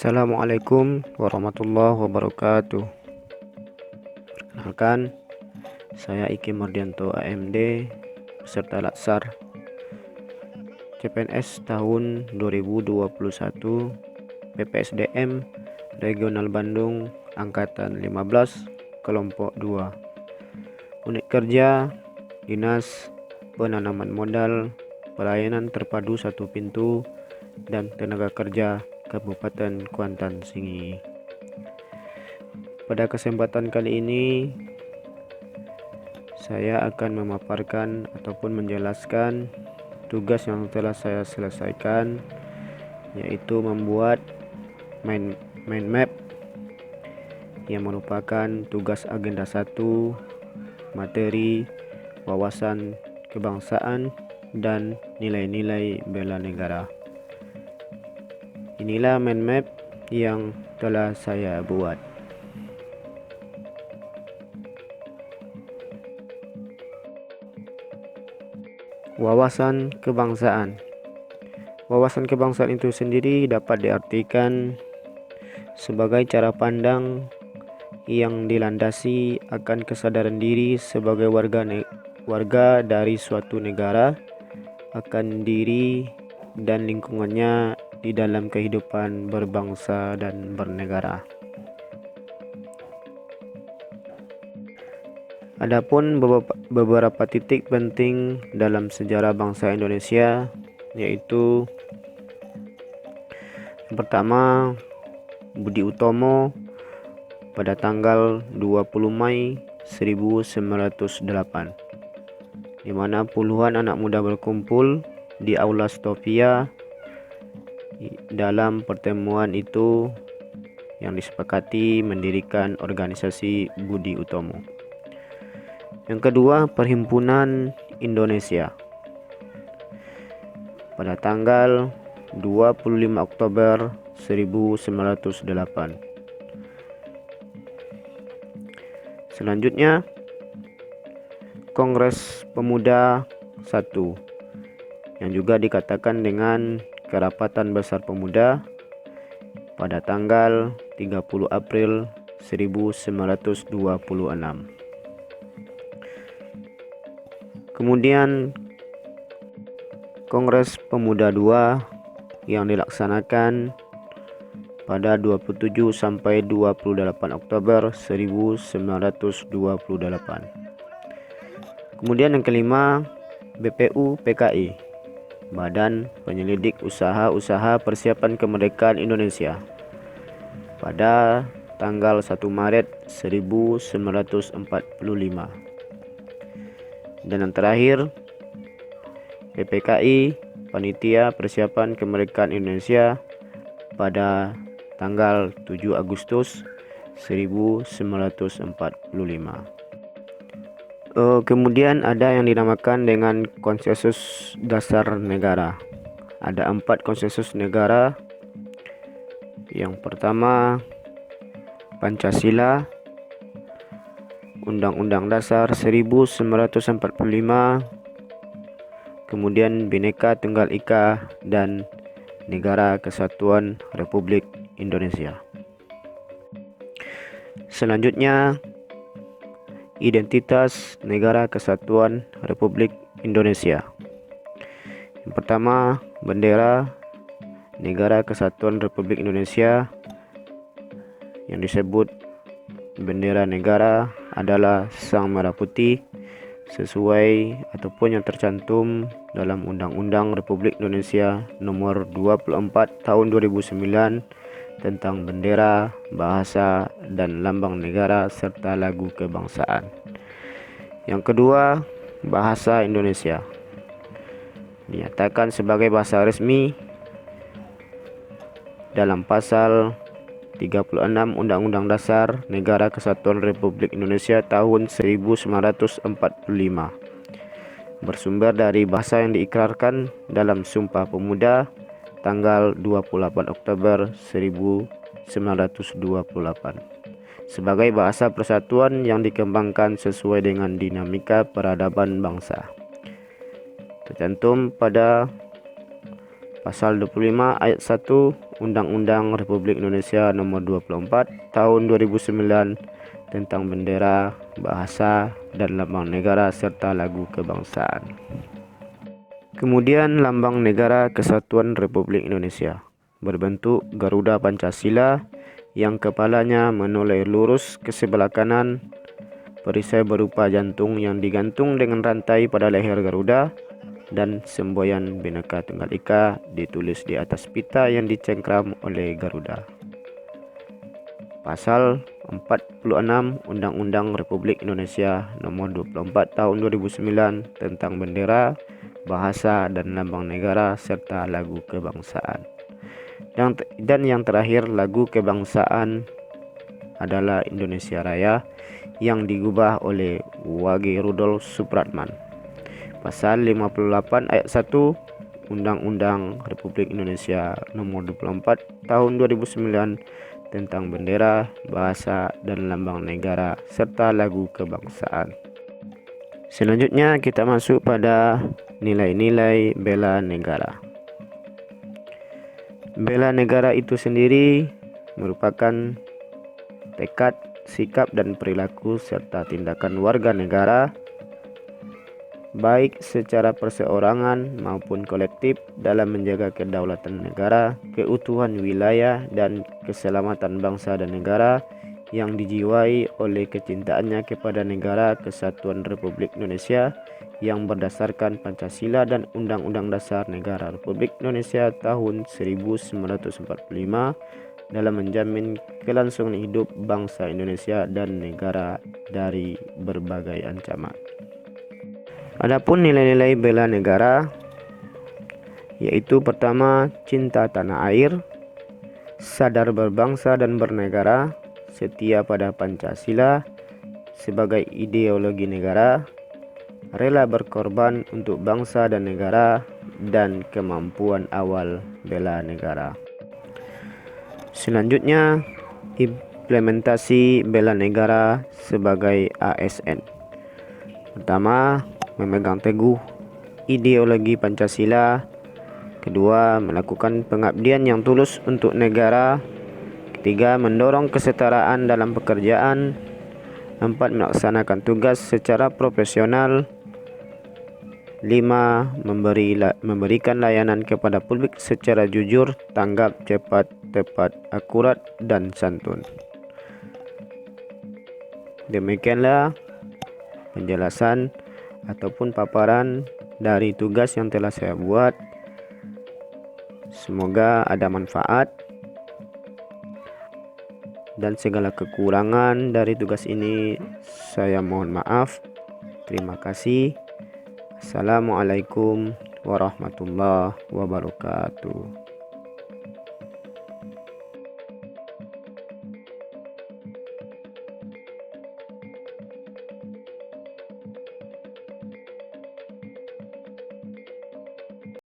Assalamualaikum warahmatullahi wabarakatuh. Perkenalkan, saya Iki Mardianto AMD peserta Latsar CPNS tahun 2021 PPSDM Regional Bandung Angkatan 15 Kelompok 2. Unit kerja Dinas Penanaman Modal Pelayanan Terpadu Satu Pintu dan Tenaga Kerja Kabupaten Kuantan Sengi. Pada kesempatan kali ini saya akan memaparkan ataupun menjelaskan tugas yang telah saya selesaikan, yaitu membuat mind map yang merupakan tugas agenda 1 materi wawasan kebangsaan dan nilai-nilai bela negara. Inilah mind map yang telah saya buat. Wawasan kebangsaan. Wawasan kebangsaan itu sendiri dapat diartikan sebagai cara pandang yang dilandasi akan kesadaran diri sebagai warga dari suatu negara akan diri dan lingkungannya di dalam kehidupan berbangsa dan bernegara. Adapun beberapa titik penting dalam sejarah bangsa Indonesia, yaitu yang pertama, Budi Utomo pada tanggal 20 Mei 1908, di mana puluhan anak muda berkumpul di Aula Stovia. Dalam pertemuan itu yang disepakati mendirikan organisasi Budi Utomo. Yang kedua, Perhimpunan Indonesia pada tanggal 25 Oktober 1908. Selanjutnya, Kongres Pemuda 1 yang juga dikatakan dengan Kerapatan Besar Pemuda pada tanggal 30 April 1926. Kemudian Kongres Pemuda 2 yang dilaksanakan pada 27 sampai 28 Oktober 1928. Kemudian yang kelima, BPU PKI, Badan Penyelidik Usaha-Usaha Persiapan Kemerdekaan Indonesia, pada tanggal 1 Maret 1945. Dan yang terakhir, PPKI Panitia Persiapan Kemerdekaan Indonesia pada tanggal 7 Agustus 1945. Kemudian ada yang dinamakan dengan konsensus dasar negara. Ada 4 konsensus negara. Yang pertama, Pancasila, Undang-Undang Dasar 1945, kemudian Bhinneka Tunggal Ika, dan Negara Kesatuan Republik Indonesia. Selanjutnya, identitas Negara Kesatuan Republik Indonesia. Yang pertama, bendera Negara Kesatuan Republik Indonesia yang disebut bendera negara adalah Sang Merah Putih, sesuai ataupun yang tercantum dalam Undang-Undang Republik Indonesia Nomor 24 Tahun 2009 tentang bendera, bahasa, dan lambang negara serta lagu kebangsaan. Yang kedua, bahasa Indonesia dinyatakan sebagai bahasa resmi dalam pasal 36 Undang-Undang Dasar Negara Kesatuan Republik Indonesia tahun 1945, bersumber dari bahasa yang diikrarkan dalam Sumpah Pemuda tanggal 28 Oktober 1928 sebagai bahasa persatuan yang dikembangkan sesuai dengan dinamika peradaban bangsa. Tercantum pada Pasal 25 ayat 1 Undang-Undang Republik Indonesia Nomor 24 Tahun 2009 tentang bendera, bahasa, dan lambang negara serta lagu kebangsaan. Kemudian lambang negara Kesatuan Republik Indonesia berbentuk Garuda Pancasila yang kepalanya menoleh lurus ke sebelah kanan, perisai berupa jantung yang digantung dengan rantai pada leher Garuda, dan semboyan Bhinneka Tunggal Ika ditulis di atas pita yang dicengkram oleh Garuda. Pasal 46 Undang-Undang Republik Indonesia Nomor 24 Tahun 2009 tentang bendera, bahasa, dan lambang negara serta lagu kebangsaan. Dan yang terakhir, lagu kebangsaan adalah Indonesia Raya yang digubah oleh W.G. Rudolf Supratman. Pasal 58 ayat 1 Undang-Undang Republik Indonesia Nomor 24 Tahun 2009 tentang bendera, bahasa, dan lambang negara serta lagu kebangsaan. Selanjutnya kita masuk pada nilai-nilai bela negara. Bela negara itu sendiri merupakan tekad, sikap, dan perilaku serta tindakan warga negara baik secara perseorangan maupun kolektif dalam menjaga kedaulatan negara, keutuhan wilayah, dan keselamatan bangsa dan negara yang dijiwai oleh kecintaannya kepada negara Kesatuan Republik Indonesia yang berdasarkan Pancasila dan Undang-Undang Dasar Negara Republik Indonesia tahun 1945 dalam menjamin kelangsungan hidup bangsa Indonesia dan negara dari berbagai ancaman. Adapun nilai-nilai bela negara yaitu pertama, cinta tanah air, sadar berbangsa dan bernegara, setia pada Pancasila sebagai ideologi negara, rela berkorban untuk bangsa dan negara, dan kemampuan awal bela negara. Selanjutnya, implementasi bela negara sebagai ASN. Pertama, memegang teguh ideologi Pancasila. Kedua, melakukan pengabdian yang tulus untuk negara. Ketiga, mendorong kesetaraan dalam pekerjaan. Empat, melaksanakan tugas secara profesional. Lima, memberikan layanan kepada publik secara jujur, tanggap, cepat, tepat, akurat, dan santun. Demikianlah penjelasan ataupun paparan dari tugas yang telah saya buat. Semoga ada manfaat, dan segala kekurangan dari tugas ini saya mohon maaf. Terima kasih. Assalamualaikum warahmatullahi wabarakatuh.